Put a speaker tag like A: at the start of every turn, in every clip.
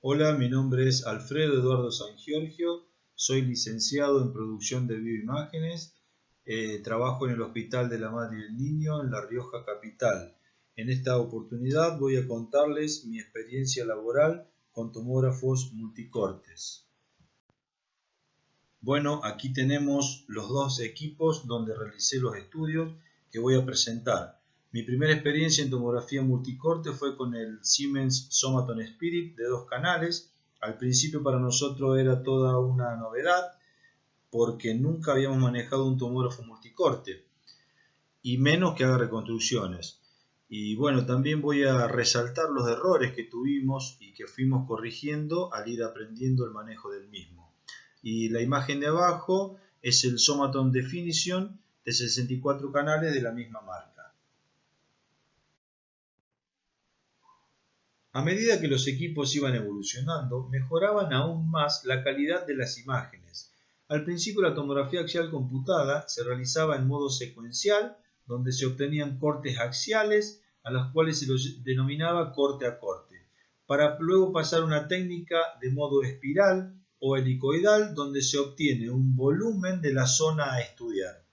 A: Hola, mi nombre es Alfredo Eduardo Sangiorgio, soy licenciado en producción de bioimágenes, trabajo en el Hospital de la Madre y el Niño en La Rioja capital. En esta oportunidad voy a contarles mi experiencia laboral con tomógrafos multicortes. Bueno, aquí tenemos los dos equipos donde realicé los estudios que voy a presentar. Mi primera experiencia en tomografía multicorte fue con el Siemens Somaton Spirit de 2 canales. Al principio para nosotros era toda una novedad porque nunca habíamos manejado un tomógrafo multicorte y menos que haga reconstrucciones. Y bueno, también voy a resaltar los errores que tuvimos y que fuimos corrigiendo al ir aprendiendo el manejo del mismo. Y la imagen de abajo es el Somaton Definition de 64 canales de la misma marca. A medida que los equipos iban evolucionando, mejoraban aún más la calidad de las imágenes. Al principio la tomografía axial computada se realizaba en modo secuencial, donde se obtenían cortes axiales, a los cuales se los denominaba corte a corte, para luego pasar a una técnica de modo espiral o helicoidal, donde se obtiene un volumen de la zona a estudiar.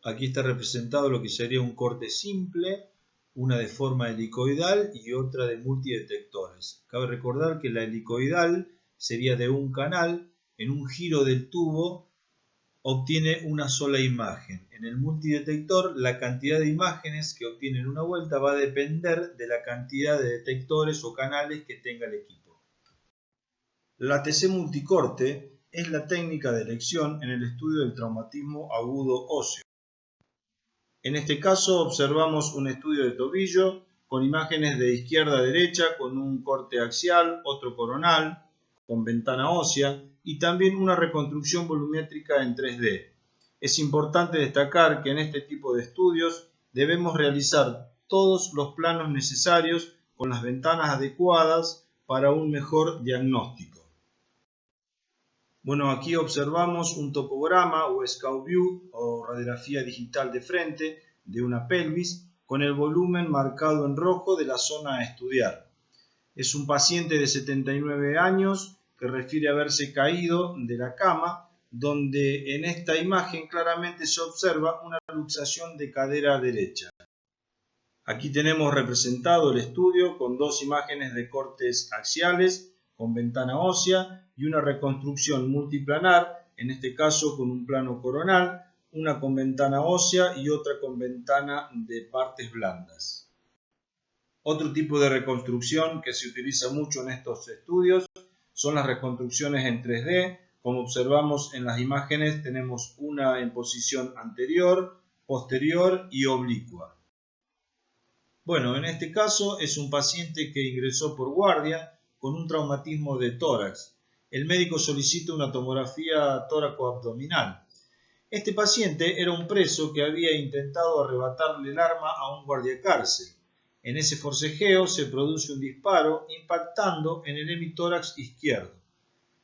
A: Aquí está representado lo que sería un corte simple, una de forma helicoidal y otra de multidetectores. Cabe recordar que la helicoidal sería de un canal, en un giro del tubo obtiene una sola imagen. En el multidetector la cantidad de imágenes que obtiene en una vuelta va a depender de la cantidad de detectores o canales que tenga el equipo. La TC multicorte es la técnica de elección en el estudio del traumatismo agudo óseo. En este caso observamos un estudio de tobillo con imágenes de izquierda a derecha con un corte axial, otro coronal, con ventana ósea y también una reconstrucción volumétrica en 3D. Es importante destacar que en este tipo de estudios debemos realizar todos los planos necesarios con las ventanas adecuadas para un mejor diagnóstico. Bueno, aquí observamos un topograma o scout view o radiografía digital de frente de una pelvis con el volumen marcado en rojo de la zona a estudiar. Es un paciente de 79 años que refiere haberse caído de la cama, donde en esta imagen claramente se observa una luxación de cadera derecha. Aquí tenemos representado el estudio con dos imágenes de cortes axiales con ventana ósea y una reconstrucción multiplanar, en este caso con un plano coronal, una con ventana ósea y otra con ventana de partes blandas. Otro tipo de reconstrucción que se utiliza mucho en estos estudios son las reconstrucciones en 3D. Como observamos en las imágenes, tenemos una en posición anterior, posterior y oblicua. Bueno, en este caso es un paciente que ingresó por guardia con un traumatismo de tórax. El médico solicita una tomografía tóraco-abdominal. Este paciente era un preso que había intentado arrebatarle el arma a un guardiacárcel. En ese forcejeo se produce un disparo impactando en el hemitórax izquierdo.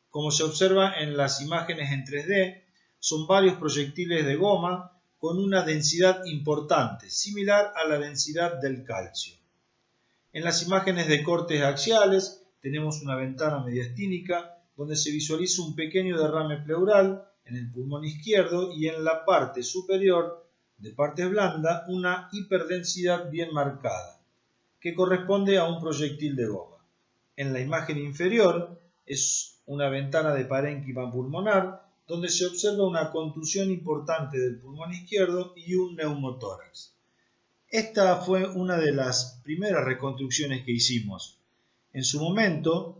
A: Como se observa en las imágenes en 3D, son varios proyectiles de goma con una densidad importante, similar a la densidad del calcio. En las imágenes de cortes axiales tenemos una ventana mediastínica donde se visualiza un pequeño derrame pleural en el pulmón izquierdo y en la parte superior de parte blanda una hiperdensidad bien marcada, que corresponde a un proyectil de goma. En la imagen inferior es una ventana de parénquima pulmonar donde se observa una contusión importante del pulmón izquierdo y un neumotórax. Esta fue una de las primeras reconstrucciones que hicimos. En su momento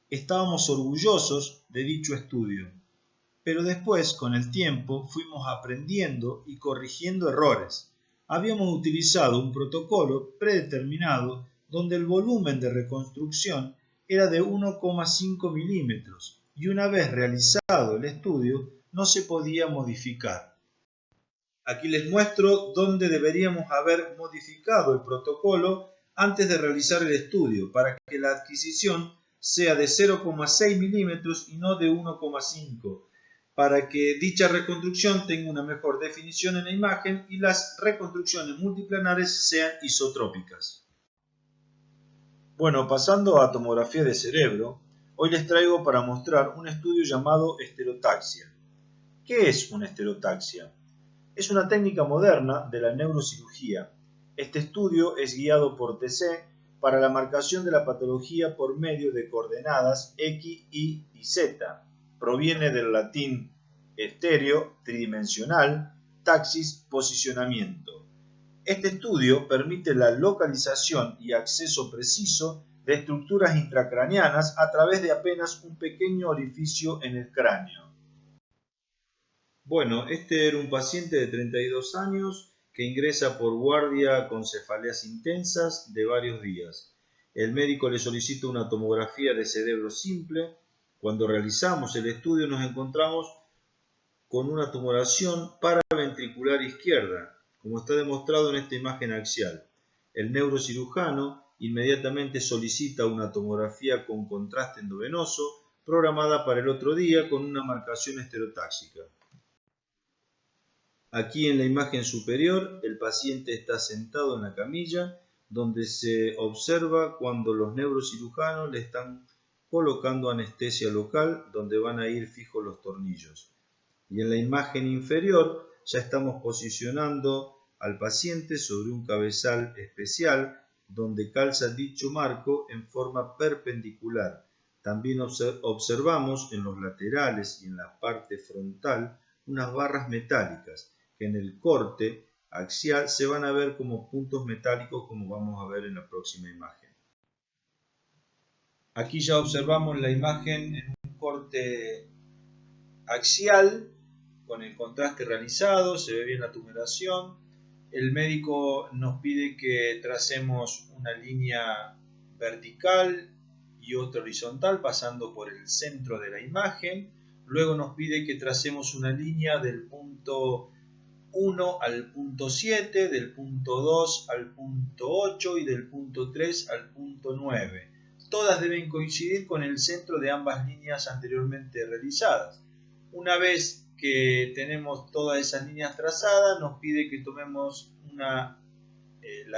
A: estábamos orgullosos de dicho estudio, pero después, con el tiempo, fuimos aprendiendo y corrigiendo errores. Habíamos utilizado un protocolo predeterminado donde el volumen de reconstrucción era de 1,5 milímetros y una vez realizado el estudio no se podía modificar. Aquí les muestro dónde deberíamos haber modificado el protocolo antes de realizar el estudio para que la adquisición sea de 0,6 milímetros y no de 1,5, para que dicha reconstrucción tenga una mejor definición en la imagen y las reconstrucciones multiplanares sean isotrópicas. Bueno, pasando a tomografía de cerebro, hoy les traigo para mostrar un estudio llamado esterotaxia. ¿Qué es una esterotaxia? Es una técnica moderna de la neurocirugía. Este estudio es guiado por TC para la marcación de la patología por medio de coordenadas X, Y y Z. Proviene del latín estéreo, tridimensional, taxis, posicionamiento. Este estudio permite la localización y acceso preciso de estructuras intracraneanas a través de apenas un pequeño orificio en el cráneo. Bueno, este era un paciente de 32 años que ingresa por guardia con cefaleas intensas de varios días. El médico le solicita una tomografía de cerebro simple. Cuando realizamos el estudio nos encontramos con una tumoración paraventricular izquierda, como está demostrado en esta imagen axial. El neurocirujano inmediatamente solicita una tomografía con contraste endovenoso programada para el otro día con una marcación estereotáxica. Aquí en la imagen superior el paciente está sentado en la camilla donde se observa cuando los neurocirujanos le están colocando anestesia local donde van a ir fijos los tornillos. Y en la imagen inferior ya estamos posicionando al paciente sobre un cabezal especial donde calza dicho marco en forma perpendicular. También observamos en los laterales y en la parte frontal unas barras metálicas que en el corte axial se van a ver como puntos metálicos, como vamos a ver en la próxima imagen. Aquí ya observamos la imagen en un corte axial con el contraste realizado, se ve bien la tumoración. El médico nos pide que tracemos una línea vertical y otra horizontal pasando por el centro de la imagen. Luego nos pide que tracemos una línea del punto 1 al punto 7, del punto 2 al punto 8 y del punto 3 al punto 9. Todas deben coincidir con el centro de ambas líneas anteriormente realizadas. Una vez que tenemos todas esas líneas trazadas, nos pide que tomemos la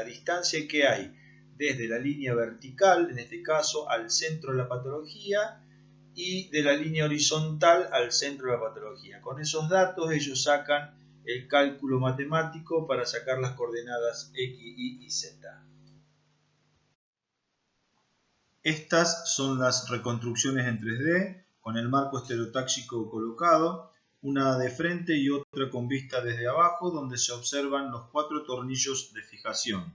A: distancia que hay desde la línea vertical, en este caso, al centro de la patología, y de la línea horizontal al centro de la patología. Con esos datos ellos sacan el cálculo matemático para sacar las coordenadas X, Y y Z. Estas son las reconstrucciones en 3D con el marco estereotáxico colocado, una de frente y otra con vista desde abajo, donde se observan los 4 tornillos de fijación.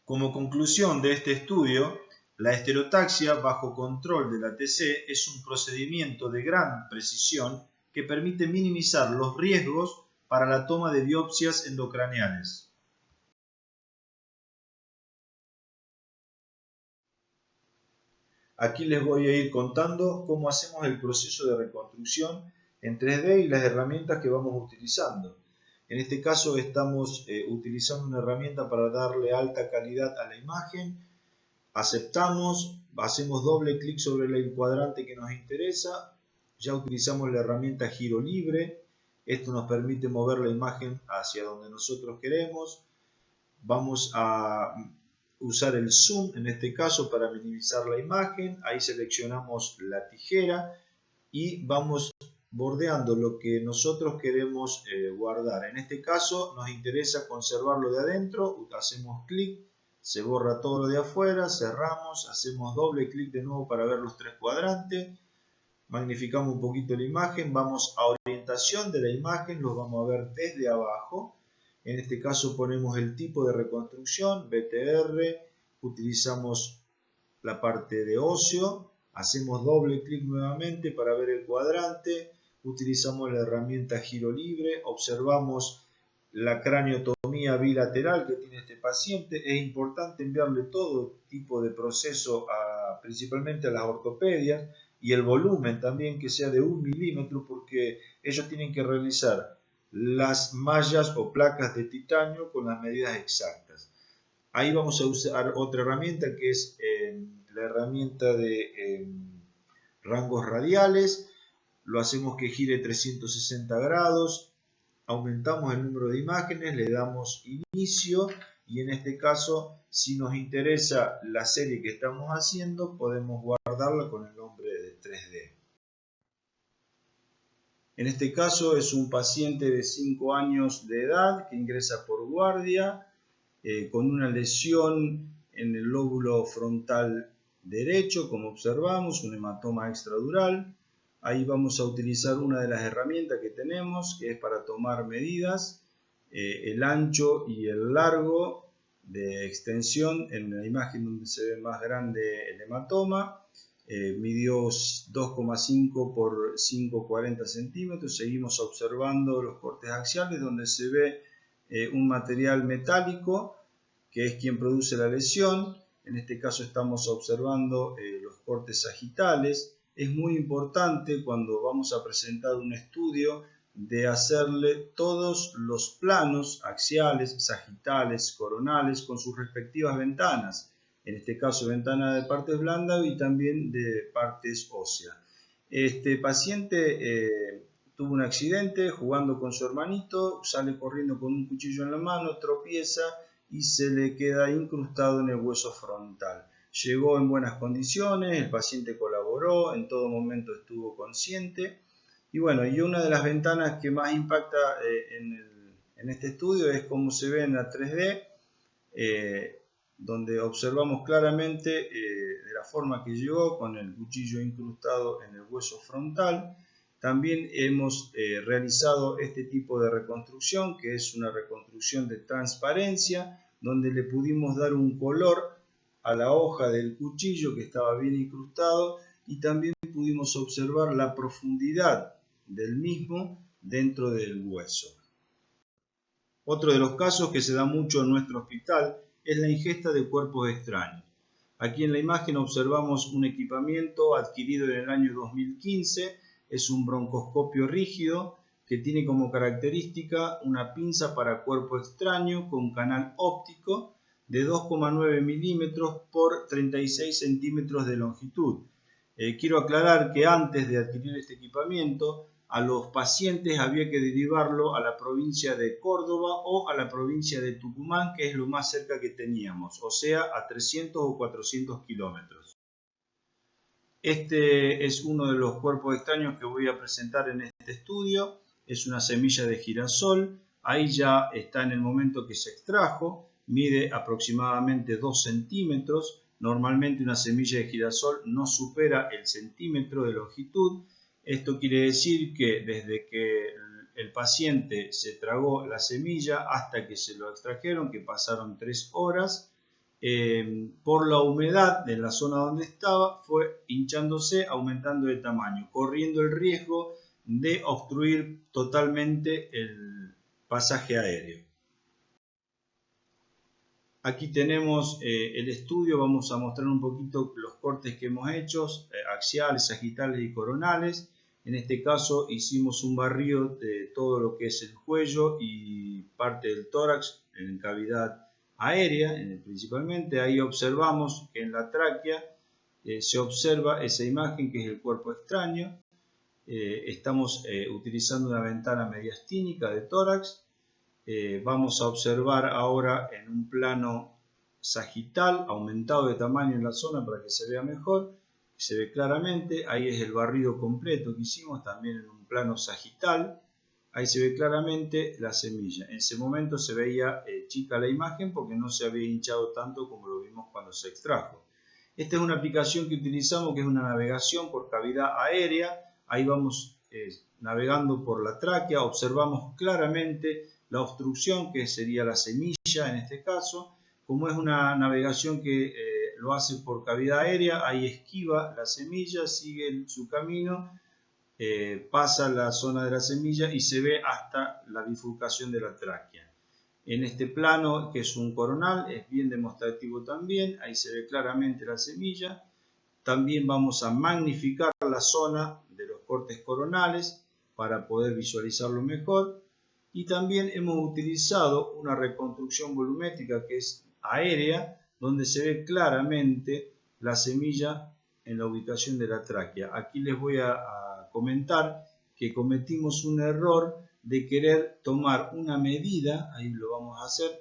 A: Como conclusión de este estudio, la estereotaxia bajo control de la TC es un procedimiento de gran precisión que permite minimizar los riesgos para la toma de biopsias endocraneales. Aquí les voy a ir contando cómo hacemos el proceso de reconstrucción en 3D y las herramientas que vamos utilizando. En este caso estamos utilizando una herramienta para darle alta calidad a la imagen. Aceptamos, hacemos doble clic sobre el cuadrante que nos interesa. Ya utilizamos la herramienta giro libre. Esto nos permite mover la imagen hacia donde nosotros queremos. Vamos a usar el zoom en este caso para minimizar la imagen. Ahí seleccionamos la tijera y vamos bordeando lo que nosotros queremos guardar. En este caso nos interesa conservarlo de adentro. Hacemos clic, se borra todo lo de afuera, cerramos, hacemos doble clic de nuevo para ver los 3 cuadrantes. Magnificamos un poquito la imagen, vamos a orientación de la imagen, los vamos a ver desde abajo. En este caso ponemos el tipo de reconstrucción, BTR, utilizamos la parte de óseo, hacemos doble clic nuevamente para ver el cuadrante, utilizamos la herramienta giro libre, observamos la craniotomía bilateral que tiene este paciente. Es importante enviarle todo tipo de proceso principalmente a las ortopedias, y el volumen también que sea de 1 milímetro, porque ellos tienen que realizar las mallas o placas de titanio con las medidas exactas. Ahí vamos a usar otra herramienta que es la herramienta de rangos radiales. Lo hacemos que gire 360 grados, aumentamos el número de imágenes, le damos inicio y en este caso, si nos interesa la serie que estamos haciendo, podemos guardarla con el nombre de 3D. En este caso es un paciente de 5 años de edad que ingresa por guardia con una lesión en el lóbulo frontal derecho, como observamos, un hematoma extradural. Ahí vamos a utilizar una de las herramientas que tenemos, que es para tomar medidas, el ancho y el largo de extensión. En la imagen donde se ve más grande el hematoma, midió 2,5 por 5,40 centímetros. Seguimos observando los cortes axiales donde se ve un material metálico que es quien produce la lesión. En este caso estamos observando los cortes sagitales. Es muy importante cuando vamos a presentar un estudio de hacerle todos los planos axiales, sagitales, coronales con sus respectivas ventanas. En este caso ventana de partes blandas y también de partes óseas. Este paciente tuvo un accidente jugando con su hermanito, sale corriendo con un cuchillo en la mano, tropieza y se le queda incrustado en el hueso frontal. Llegó en buenas condiciones, el paciente colaboró, en todo momento estuvo consciente. Y bueno, y una de las ventanas que más impacta en este estudio es cómo se ve en la 3D, donde observamos claramente de la forma que llegó con el cuchillo incrustado en el hueso frontal. También hemos realizado este tipo de reconstrucción, que es una reconstrucción de transparencia, donde le pudimos dar un color a la hoja del cuchillo que estaba bien incrustado y también pudimos observar la profundidad del mismo dentro del hueso. Otro de los casos que se da mucho en nuestro hospital es la ingesta de cuerpos extraños. Aquí en la imagen observamos un equipamiento adquirido en el año 2015, es un broncoscopio rígido que tiene como característica una pinza para cuerpo extraño con canal óptico de 2,9 milímetros por 36 centímetros de longitud. Quiero aclarar que antes de adquirir este equipamiento, a los pacientes había que derivarlo a la provincia de Córdoba o a la provincia de Tucumán, que es lo más cerca que teníamos, o sea, a 300 o 400 kilómetros. Este es uno de los cuerpos extraños que voy a presentar en este estudio. Es una semilla de girasol. Ahí ya está en el momento que se extrajo. Mide aproximadamente 2 centímetros. Normalmente una semilla de girasol no supera el centímetro de longitud. Esto quiere decir que desde que el paciente se tragó la semilla hasta que se lo extrajeron, que pasaron 3 horas, por la humedad de la zona donde estaba, fue hinchándose, aumentando de tamaño, corriendo el riesgo de obstruir totalmente el pasaje aéreo. Aquí tenemos el estudio, vamos a mostrar un poquito los cortes que hemos hecho, axiales, sagitales y coronales. En este caso hicimos un barrido de todo lo que es el cuello y parte del tórax en cavidad aérea, principalmente. Ahí observamos que en la tráquea se observa esa imagen que es el cuerpo extraño. Estamos utilizando una ventana mediastínica de tórax. Vamos a observar ahora en un plano sagital, aumentado de tamaño en la zona para que se vea mejor, se ve claramente. Ahí es el barrido completo que hicimos, también en un plano sagital. Ahí se ve claramente la semilla. En ese momento se veía chica la imagen porque no se había hinchado tanto como lo vimos cuando se extrajo. Esta es una aplicación que utilizamos, que es una navegación por cavidad aérea. Ahí vamos navegando por la tráquea, observamos claramente la obstrucción, que sería la semilla en este caso. Como es una navegación que lo hace por cavidad aérea, ahí esquiva la semilla, sigue su camino, pasa la zona de la semilla y se ve hasta la bifurcación de la tráquea. En este plano, que es un coronal, es bien demostrativo también, ahí se ve claramente la semilla. También vamos a magnificar la zona de los cortes coronales para poder visualizarlo mejor. Y también hemos utilizado una reconstrucción volumétrica que es aérea, donde se ve claramente la semilla en la ubicación de la tráquea. Aquí les voy a comentar que cometimos un error de querer tomar una medida, ahí lo vamos a hacer,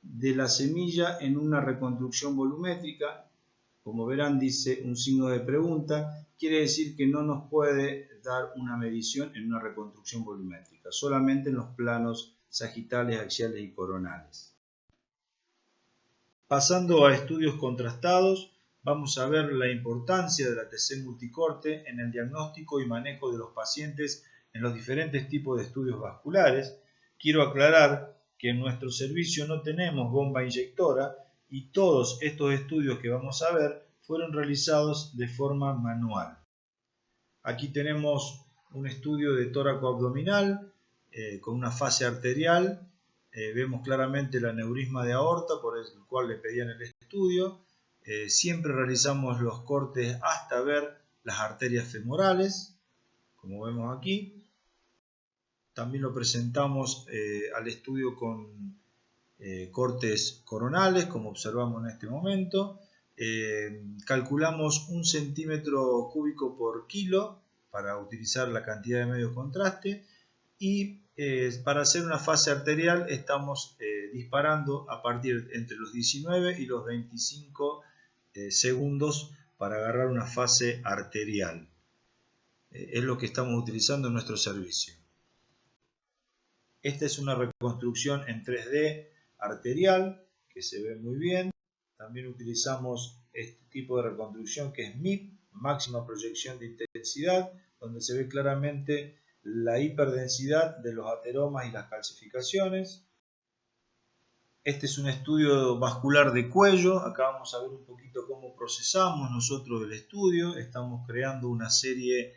A: de la semilla en una reconstrucción volumétrica. Como verán, dice un signo de pregunta, quiere decir que no nos puede dar una medición en una reconstrucción volumétrica, solamente en los planos sagitales, axiales y coronales. Pasando a estudios contrastados, vamos a ver la importancia de la TC multicorte en el diagnóstico y manejo de los pacientes en los diferentes tipos de estudios vasculares. Quiero aclarar que en nuestro servicio no tenemos bomba inyectora y todos estos estudios que vamos a ver fueron realizados de forma manual. Aquí tenemos un estudio de tóraco abdominal con una fase arterial. Vemos claramente el aneurisma de aorta por el cual le pedían el estudio. Siempre realizamos los cortes hasta ver las arterias femorales, como vemos aquí. También lo presentamos al estudio con cortes coronales, como observamos en este momento. Calculamos 1 centímetro cúbico por kilo para utilizar la cantidad de medio contraste y para hacer una fase arterial estamos disparando a partir entre los 19 y los 25 segundos para agarrar una fase arterial. Es lo que estamos utilizando en nuestro servicio. Esta es una reconstrucción en 3D arterial que se ve muy bien. También utilizamos este tipo de reconstrucción que es MIP, máxima proyección de intensidad, donde se ve claramente la hiperdensidad de los ateromas y las calcificaciones. Este es un estudio vascular de cuello. Acá vamos a ver un poquito cómo procesamos nosotros el estudio. Estamos creando una serie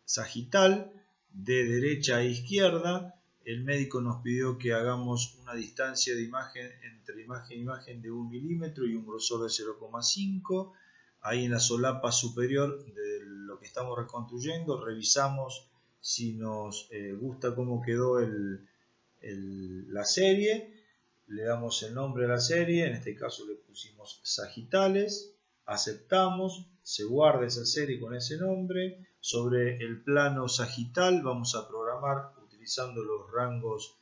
A: sagital de derecha a izquierda. El médico nos pidió que hagamos una distancia de imagen entre imagen e imagen de 1 milímetro y un grosor de 0,5. Ahí en la solapa superior de lo que estamos reconstruyendo revisamos si nos gusta cómo quedó la serie. Le damos el nombre a la serie, en este caso le pusimos sagitales, aceptamos, se guarda esa serie con ese nombre. Sobre el plano sagital vamos a programar utilizando los rangos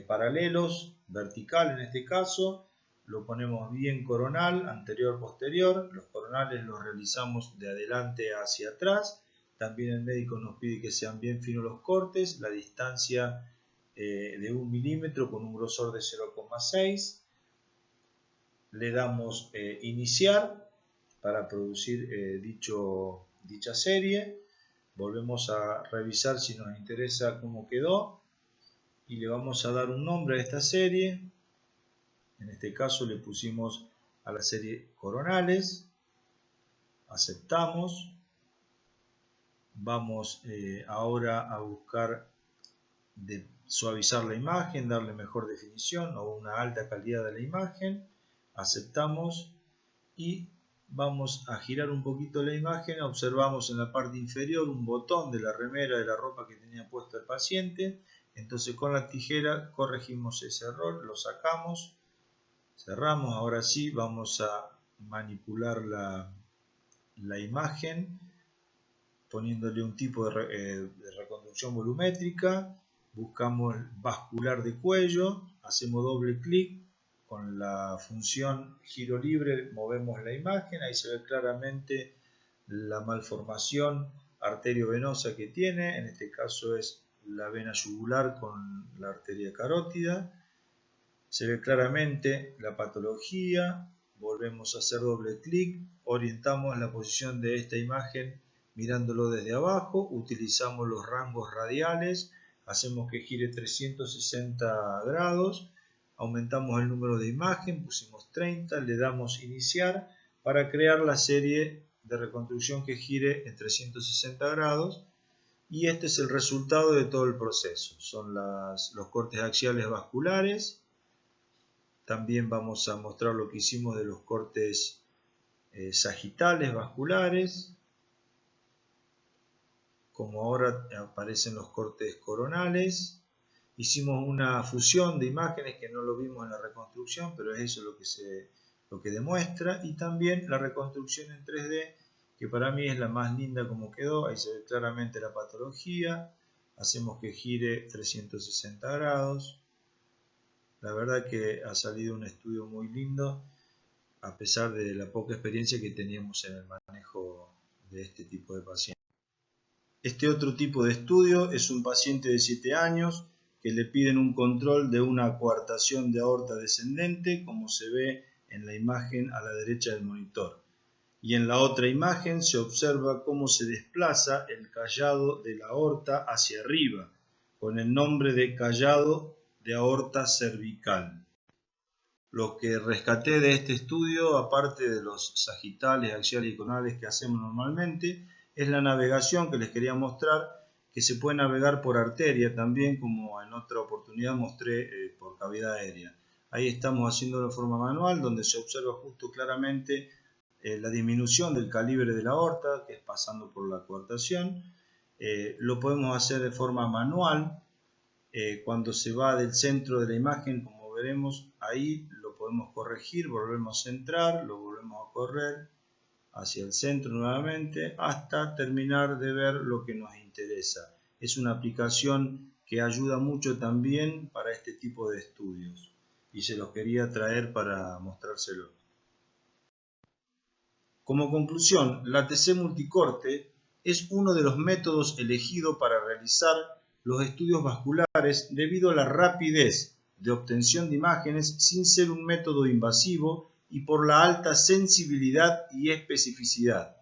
A: paralelos, vertical en este caso, lo ponemos bien coronal, anterior, posterior. Los coronales los realizamos de adelante hacia atrás. También el médico nos pide que sean bien finos los cortes, la distancia de 1 milímetro con un grosor de 0,6. Le damos iniciar para producir dicha serie. Volvemos a revisar si nos interesa cómo quedó y le vamos a dar un nombre a esta serie. En este caso le pusimos a la serie coronales. Aceptamos. Vamos ahora a buscar suavizar la imagen, darle mejor definición o una alta calidad de la imagen. Aceptamos y vamos a girar un poquito la imagen. Observamos en la parte inferior un botón de la remera de la ropa que tenía puesta el paciente. Entonces con la tijera corregimos ese error, lo sacamos, cerramos. Ahora sí vamos a manipular la imagen poniéndole un tipo de reconstrucción volumétrica. Buscamos vascular de cuello, hacemos doble clic. Con la función giro libre movemos la imagen, ahí se ve claramente la malformación arteriovenosa que tiene, en este caso es la vena yugular con la arteria carótida. Se ve claramente la patología, volvemos a hacer doble clic, orientamos la posición de esta imagen mirándolo desde abajo, utilizamos los rangos radiales, hacemos que gire 360 grados. Aumentamos el número de imagen, pusimos 30, le damos iniciar para crear la serie de reconstrucción que gire en 360 grados y este es el resultado de todo el proceso. Son los cortes axiales vasculares. También vamos a mostrar lo que hicimos de los cortes sagitales vasculares. Como ahora aparecen los cortes coronales. Hicimos una fusión de imágenes que no lo vimos en la reconstrucción, pero es eso lo que demuestra. Y también la reconstrucción en 3D, que para mí es la más linda como quedó. Ahí se ve claramente la patología. Hacemos que gire 360 grados. La verdad que ha salido un estudio muy lindo, a pesar de la poca experiencia que teníamos en el manejo de este tipo de pacientes. Este otro tipo de estudio es un paciente de 7 años que le piden un control de una coartación de aorta descendente, como se ve en la imagen a la derecha del monitor. Y en la otra imagen se observa cómo se desplaza el callado de la aorta hacia arriba, con el nombre de callado de aorta cervical. Lo que rescaté de este estudio, aparte de los sagitales, axiales y conales que hacemos normalmente, es la navegación que les quería mostrar, que se puede navegar por arteria también, como en otra oportunidad mostré por cavidad aérea. Ahí estamos haciendo de forma manual, donde se observa justo claramente la disminución del calibre de la aorta, que es pasando por la coartación. Lo podemos hacer de forma manual, cuando se va del centro de la imagen, como veremos ahí, lo podemos corregir, volvemos a centrar, lo volvemos a correr hacia el centro nuevamente hasta terminar de ver lo que nos interesa. Es una aplicación que ayuda mucho también para este tipo de estudios y se los quería traer para mostrárselo. Como conclusión, la TC multicorte es uno de los métodos elegidos para realizar los estudios vasculares debido a la rapidez de obtención de imágenes sin ser un método invasivo y por la alta sensibilidad y especificidad.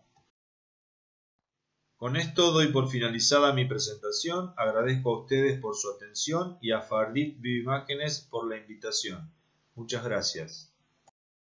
A: Con esto doy por finalizada mi presentación. Agradezco a ustedes por su atención y a Fardit Bioimágenes por la invitación. Muchas gracias.